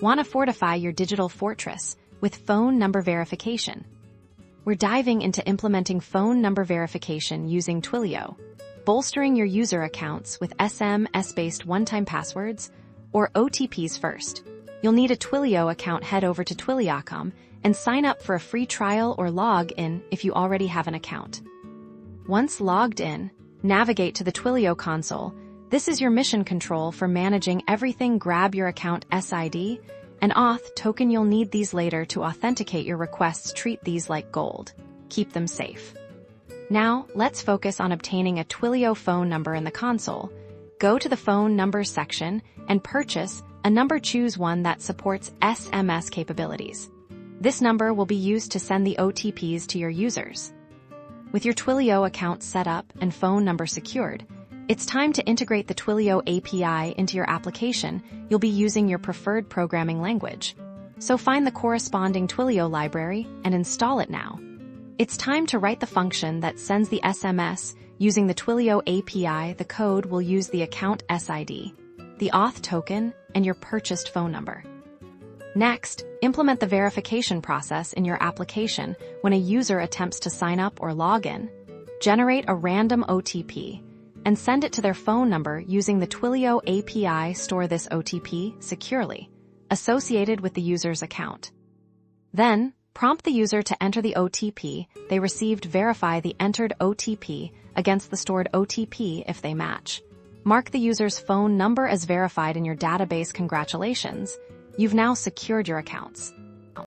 Want to fortify your digital fortress with phone number verification? We're diving into implementing phone number verification using Twilio, bolstering your user accounts with SMS-based one-time passwords or OTPs first. You'll need a Twilio account. Head over to Twilio.com and sign up for a free trial or log in if you already have an account. Once logged in, navigate to the Twilio console. This is your mission control for managing everything. Grab your account SID and auth token. You'll need these later to authenticate your requests. Treat these like gold. Keep them safe. Now, let's focus on obtaining a Twilio phone number in the console. Go to the phone numbers section and purchase a number. Choose one that supports SMS capabilities. This number will be used to send the OTPs to your users. With your Twilio account set up and phone number secured, it's time to integrate the Twilio API into your application. You'll be using your preferred programming language. So find the corresponding Twilio library and install it now. It's time to write the function that sends the SMS using the Twilio API. The code will use the account SID, the auth token, and your purchased phone number. Next, implement the verification process in your application. When a user attempts to sign up or log in, generate a random OTP and send it to their phone number using the Twilio API. Store this OTP securely, associated with the user's account. Then, prompt the user to enter the OTP they received. Verify the entered OTP against the stored OTP if they match. Mark the user's phone number as verified in your database. Congratulations, you've now secured your accounts.